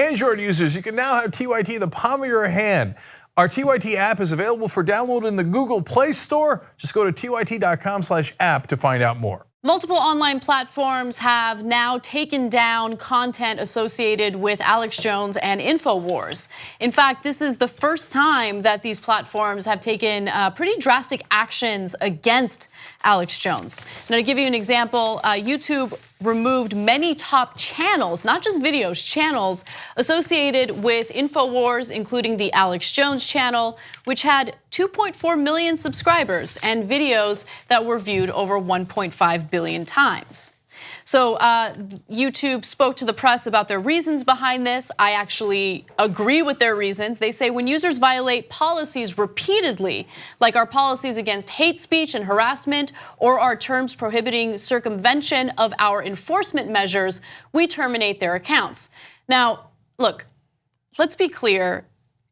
Android users, you can now have TYT in the palm of your hand. Our TYT app is available for download in the Google Play Store. Just go to tyt.com/app to find out more. Multiple online platforms have now taken down content associated with Alex Jones and Infowars. In fact, this is the first time that these platforms have taken pretty drastic actions against Alex Jones. Now, to give you an example, YouTube removed many top channels, not just videos, channels associated with Infowars, including the Alex Jones channel, which had 2.4 million subscribers and videos that were viewed over 1.5 billion times. So YouTube spoke to the press about their reasons behind this. I actually agree with their reasons. They say when users violate policies repeatedly, like our policies against hate speech and harassment, or our terms prohibiting circumvention of our enforcement measures, we terminate their accounts. Now, look, let's be clear.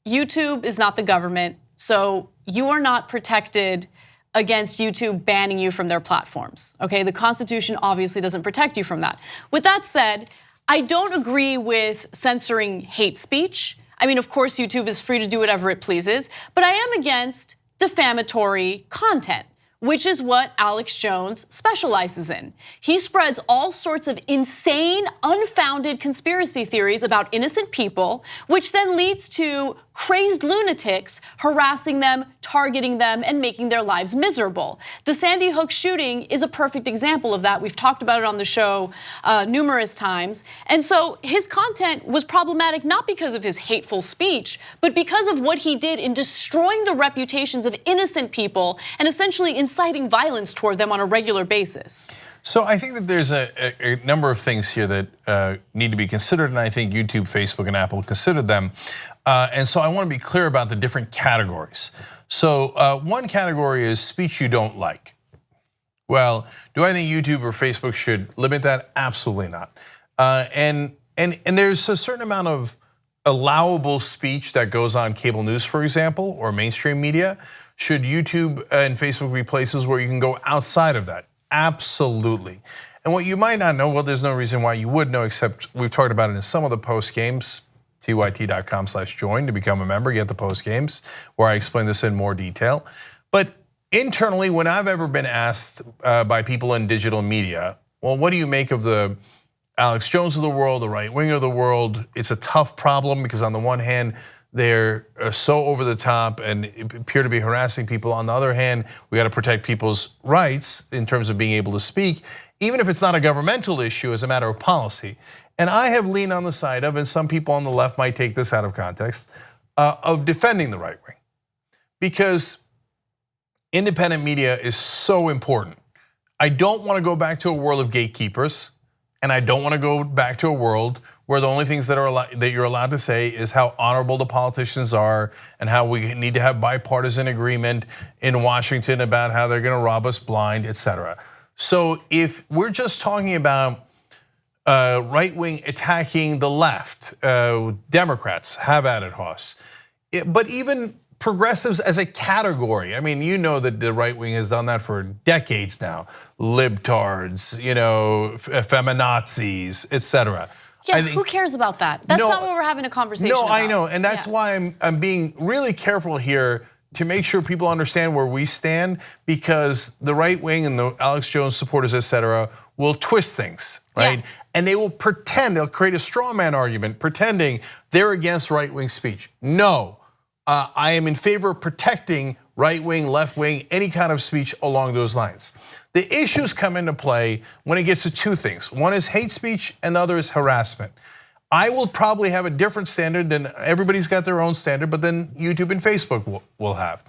YouTube is not the government, so you are not protected against YouTube banning you from their platforms, okay? The Constitution obviously doesn't protect you from that. With that said, I don't agree with censoring hate speech. I mean, of course, YouTube is free to do whatever it pleases, but I am against defamatory content, which is what Alex Jones specializes in. He spreads all sorts of insane, unfounded conspiracy theories about innocent people, which then leads to crazed lunatics harassing them, targeting them, and making their lives miserable. The Sandy Hook shooting is a perfect example of that. We've talked about it on the show numerous times. And so his content was problematic not because of his hateful speech, but because of what he did in destroying the reputations of innocent people and essentially inciting violence toward them on a regular basis. So I think that there's a number of things here that need to be considered, and I think YouTube, Facebook, and Apple considered them. And so I want to be clear about the different categories. So one category is speech you don't like. Well, do I think YouTube or Facebook should limit that? Absolutely not. And there's a certain amount of allowable speech that goes on cable news, for example, or mainstream media. Should YouTube and Facebook be places where you can go outside of that? Absolutely. And what you might not know, well, there's no reason why you would know, except we've talked about it in some of the post games. tyt.com/join to become a member, get the post games where I explain this in more detail. But internally, when I've ever been asked by people in digital media, well, what do you make of the Alex Jones of the world, the right wing of the world? It's a tough problem because on the one hand, they're so over the top and appear to be harassing people. On the other hand, we got to protect people's rights in terms of being able to speak, even if it's not a governmental issue, as a matter of policy. And I have leaned on the side of, and some people on the left might take this out of context, of defending the right wing. Because independent media is so important. I don't want to go back to a world of gatekeepers, and I don't want to go back to a world where the only things that you're allowed to say is how honorable the politicians are and how we need to have bipartisan agreement in Washington about how they're going to rob us blind, etc. So if we're just talking about right wing attacking the left, Democrats have at it, Hoss. But even progressives as a category, I mean, you know that the right wing has done that for decades now. Libtards, feminazis, etc. Yeah, who cares about that? That's not what we're having a conversation about. No, I know, and that's why I'm being really careful here to make sure people understand where we stand, because the right wing and the Alex Jones supporters, etc., will twist things, right? Yeah. And they will pretend, they'll create a straw man argument pretending they're against right wing speech. No, I am in favor of protecting right wing, left wing, any kind of speech along those lines. The issues come into play when it gets to two things. One is hate speech and the other is harassment. I will probably have a different standard than everybody's got their own standard, but then YouTube and Facebook will have.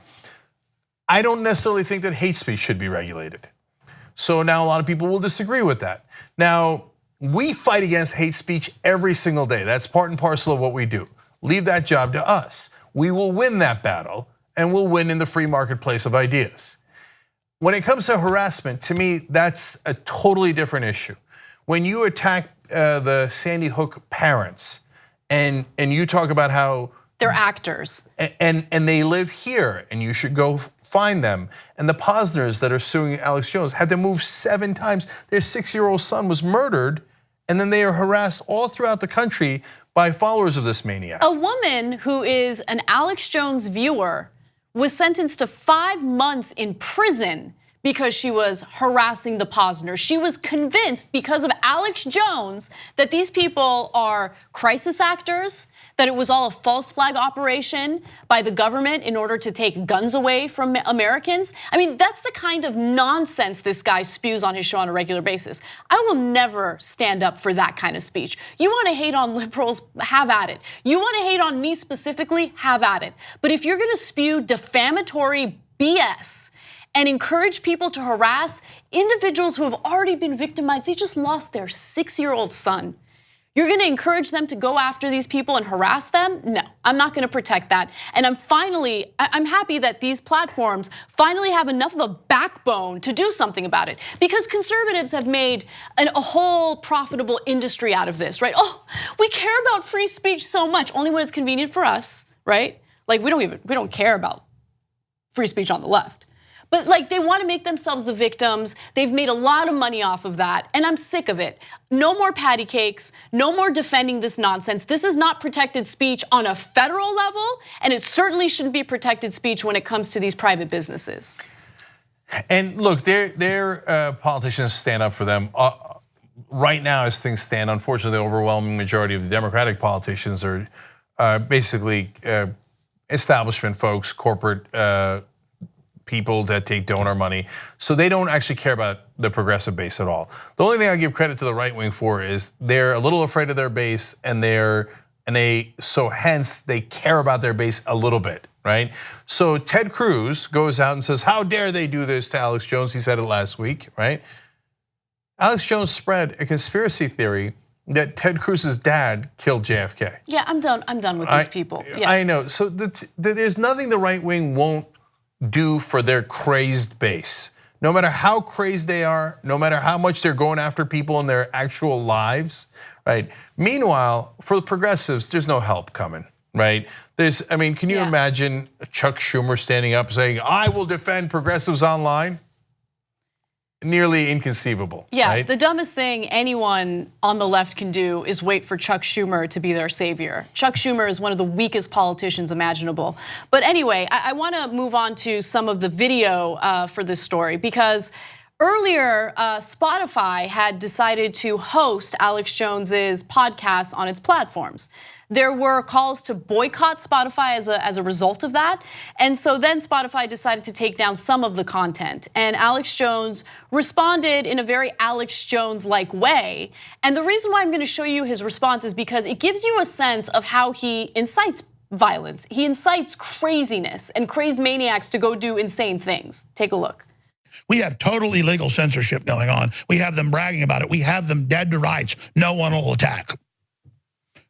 I don't necessarily think that hate speech should be regulated. So now a lot of people will disagree with that. Now, we fight against hate speech every single day. That's part and parcel of what we do. Leave that job to us. We will win that battle, and we'll win in the free marketplace of ideas. When it comes to harassment, to me, that's a totally different issue. When you attack the Sandy Hook parents, and you talk about how they're actors, and they live here, and you should go find them. And the Posners that are suing Alex Jones had to move 7 times. Their 6-year-old son was murdered, and then they are harassed all throughout the country by followers of this maniac. A woman who is an Alex Jones viewer was sentenced to 5 months in prison because she was harassing the Posner. She was convinced because of Alex Jones that these people are crisis actors, that it was all a false flag operation by the government in order to take guns away from Americans. I mean, that's the kind of nonsense this guy spews on his show on a regular basis. I will never stand up for that kind of speech. You wanna hate on liberals, have at it. You wanna hate on me specifically, have at it. But if you're gonna spew defamatory BS and encourage people to harass individuals who have already been victimized, they just lost their 6-year-old son. You're gonna encourage them to go after these people and harass them? No, I'm not gonna protect that. And I'm happy that these platforms finally have enough of a backbone to do something about it. Because conservatives have made a whole profitable industry out of this, right? Oh, we care about free speech so much, only when it's convenient for us, right? Like we don't care about free speech on the left. But like they want to make themselves the victims. They've made a lot of money off of that, and I'm sick of it. No more patty cakes, no more defending this nonsense. This is not protected speech on a federal level, and it certainly shouldn't be protected speech when it comes to these private businesses. And look, their politicians stand up for them. Right now, as things stand, unfortunately, the overwhelming majority of the Democratic politicians are basically establishment folks, corporate people that take donor money. So they don't actually care about the progressive base at all. The only thing I give credit to the right wing for is they're a little afraid of their base, and so hence they care about their base a little bit, right? So Ted Cruz goes out and says, how dare they do this to Alex Jones? He said it last week, right? Alex Jones spread a conspiracy theory that Ted Cruz's dad killed JFK. Yeah, I'm done with these people. Yeah. I know, so there's nothing the right wing won't do for their crazed base. No matter how crazed they are, no matter how much they're going after people in their actual lives, right? Meanwhile, for the progressives, there's no help coming, right? Can you imagine Chuck Schumer standing up saying, I will defend progressives online? Nearly inconceivable. Yeah, right? The dumbest thing anyone on the left can do is wait for Chuck Schumer to be their savior. Chuck Schumer is one of the weakest politicians imaginable. But anyway, I wanna move on to some of the video for this story, because earlier Spotify had decided to host Alex Jones's podcast on its platforms. There were calls to boycott Spotify as a result of that. And so then Spotify decided to take down some of the content. And Alex Jones responded in a very Alex Jones-like way. And the reason why I'm gonna show you his response is because it gives you a sense of how he incites violence. He incites craziness and crazed maniacs to go do insane things. Take a look. We have total illegal censorship going on. We have them bragging about it. We have them dead to rights. No one will attack.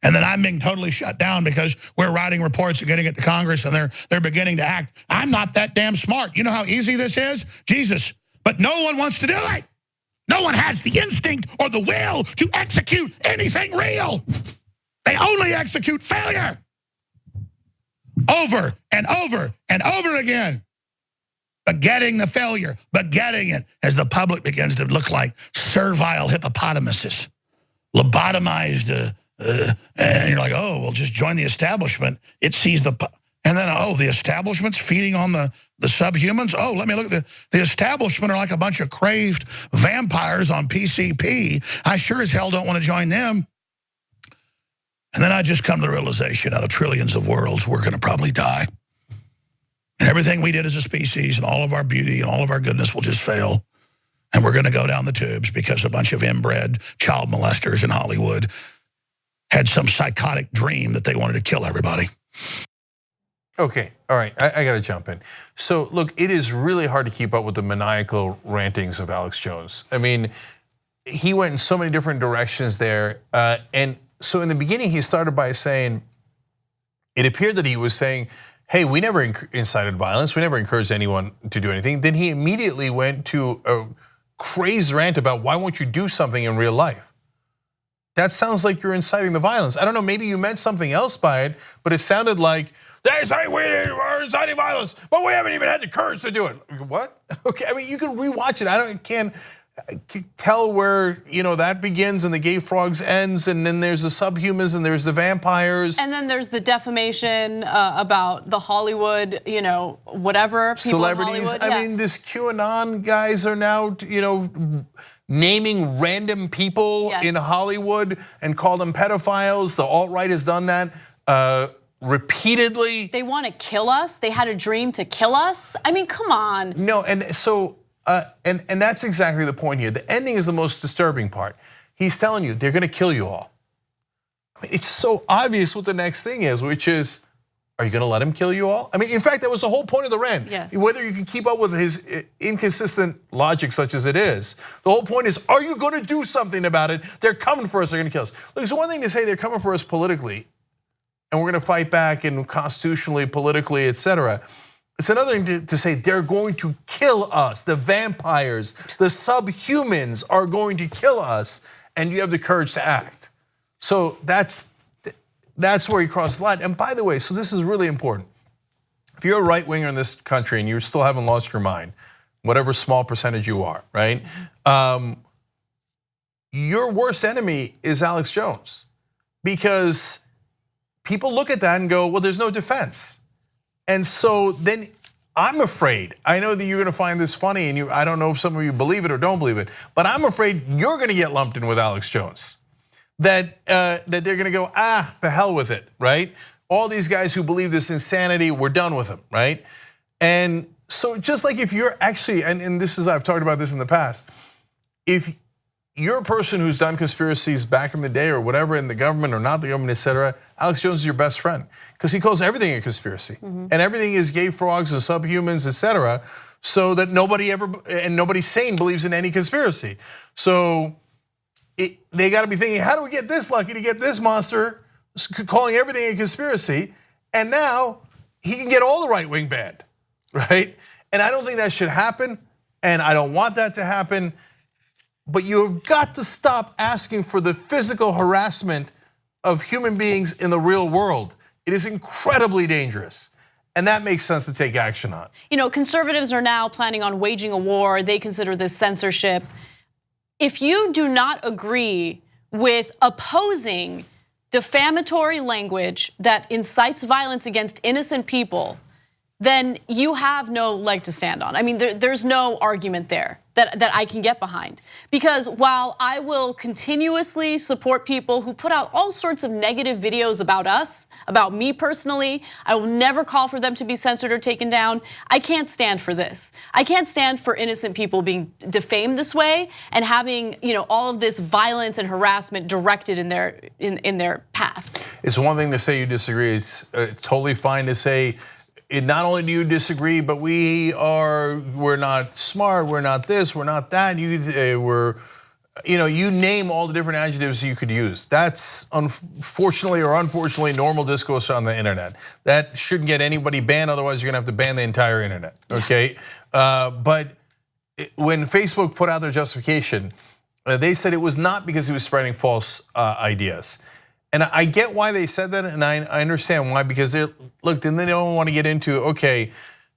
And then I'm being totally shut down because we're writing reports and getting it to Congress, and they're beginning to act. I'm not that damn smart. You know how easy this is? Jesus. But no one wants to do it. No one has the instinct or the will to execute anything real. They only execute failure. Over and over and over again. Begetting the failure, begetting it as the public begins to look like servile hippopotamuses, lobotomized. And you're like, oh, well, just join the establishment. It sees and then, oh, the establishment's feeding on the subhumans. Oh, let me look at the establishment are like a bunch of crazed vampires on PCP. I sure as hell don't want to join them. And then I just come to the realization, out of trillions of worlds, we're going to probably die. And everything we did as a species and all of our beauty and all of our goodness will just fail. And we're going to go down the tubes because a bunch of inbred child molesters in Hollywood had some psychotic dream that they wanted to kill everybody. Okay, all right, I gotta jump in. So look, it is really hard to keep up with the maniacal rantings of Alex Jones. I mean, he went in so many different directions there. And so in the beginning, he started by saying, it appeared that he was saying, hey, we never incited violence. We never encouraged anyone to do anything. Then he immediately went to a crazed rant about why won't you do something in real life? That sounds like you're inciting the violence. I don't know, maybe you meant something else by it, but it sounded like, they say we are inciting violence, but we haven't even had the courage to do it. What? Okay, I mean, you can rewatch it. tell where that begins and the gay frogs ends, and then there's the subhumans and there's the vampires, and then there's the defamation about the Hollywood, whatever people celebrities. in Hollywood. I mean, this QAnon guys are now naming random people in Hollywood and call them pedophiles. The alt-right has done that repeatedly. They want to kill us. They had a dream to kill us. I mean, come on. No, and so. And that's exactly the point here. The ending is the most disturbing part. He's telling you they're gonna kill you all. I mean, it's so obvious what the next thing is, which is, are you gonna let him kill you all? I mean, in fact, that was the whole point of the rant. Yes. Whether you can keep up with his inconsistent logic such as it is, the whole point is, are you gonna do something about it? They're coming for us, they're gonna kill us. Look, it's one thing to say they're coming for us politically, and we're gonna fight back and constitutionally, politically, etc. It's another thing to say they're going to kill us. The vampires, the subhumans are going to kill us, and you have the courage to act. So that's where you cross the line. And by the way, so this is really important. If you're a right winger in this country and you still haven't lost your mind, whatever small percentage you are, right? Your worst enemy is Alex Jones, because people look at that and go, well, there's no defense. And so then I'm afraid, I know that you're gonna find this funny, and I don't know if some of you believe it or don't believe it, but I'm afraid you're gonna get lumped in with Alex Jones. That they're gonna go, the hell with it, right? All these guys who believe this insanity, we're done with them, right? And so just like if you're actually, and this is, I've talked about this in the past, if you're a person who's done conspiracies back in the day or whatever in the government or not the government, etc., Alex Jones is your best friend, because he calls everything a conspiracy. And everything is gay frogs and subhumans, etc., so that nobody sane believes in any conspiracy. So they gotta be thinking, how do we get this lucky to get this monster calling everything a conspiracy? And now he can get all the right wing banned, right? And I don't think that should happen, and I don't want that to happen. But you've got to stop asking for the physical harassment of human beings in the real world. It is incredibly dangerous, and that makes sense to take action on. Conservatives are now planning on waging a war. They consider this censorship. If you do not agree with opposing defamatory language that incites violence against innocent people, then you have no leg to stand on. I mean, there's no argument there that I can get behind. Because while I will continuously support people who put out all sorts of negative videos about us, about me personally, I will never call for them to be censored or taken down. I can't stand for this. I can't stand for innocent people being defamed this way and having all of this violence and harassment directed in their path. It's one thing to say you disagree. It's totally fine to say, not only do you disagree, but we're not smart, we're not this, we're not that. You name all the different adjectives you could use. That's unfortunately or unfortunately normal discourse on the internet. That shouldn't get anybody banned, otherwise you're gonna have to ban the entire internet, okay? But when Facebook put out their justification, they said it was not because he was spreading false ideas. And I get why they said that, and I understand why, because then they don't want to get into, okay,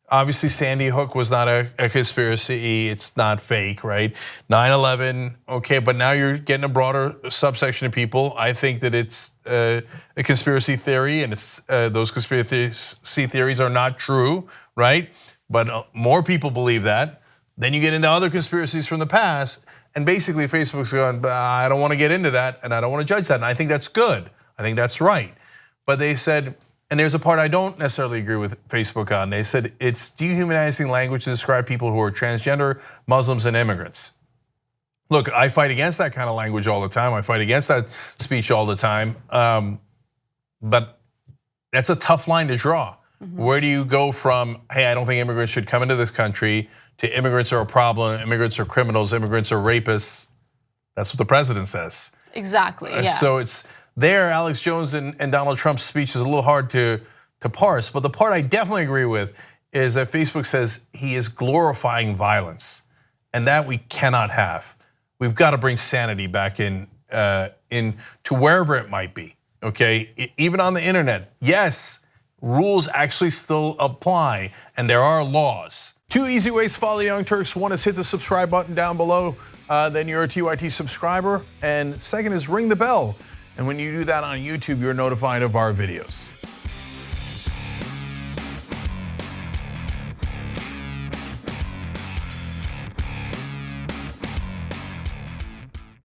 obviously Sandy Hook was not a conspiracy, it's not fake, right? 9/11, okay, but now you're getting a broader subsection of people. I think that it's a conspiracy theory, and those conspiracy theories are not true, right? But more people believe that. Then you get into other conspiracies from the past, and basically Facebook's going, I don't want to get into that, and I don't want to judge that, and I think that's good. I think that's right. But they said, and there's a part I don't necessarily agree with Facebook on. They said it's dehumanizing language to describe people who are transgender, Muslims, and immigrants. Look, I fight against that kind of language all the time. I fight against that speech all the time. But that's a tough line to draw. Where do you go from, hey, I don't think immigrants should come into this country, to immigrants are a problem, immigrants are criminals, immigrants are rapists? That's what the president says. Exactly, yeah. So it's there, Alex Jones and Donald Trump's speech is a little hard to parse, but the part I definitely agree with is that Facebook says he is glorifying violence, and that we cannot have. We've got to bring sanity back in to wherever it might be, okay? Even on the internet, yes, rules actually still apply, and there are laws. 2 easy ways to follow Young Turks. One is hit the subscribe button down below. then you're a TYT subscriber. And second is ring the bell. And when you do that on YouTube, you're notified of our videos.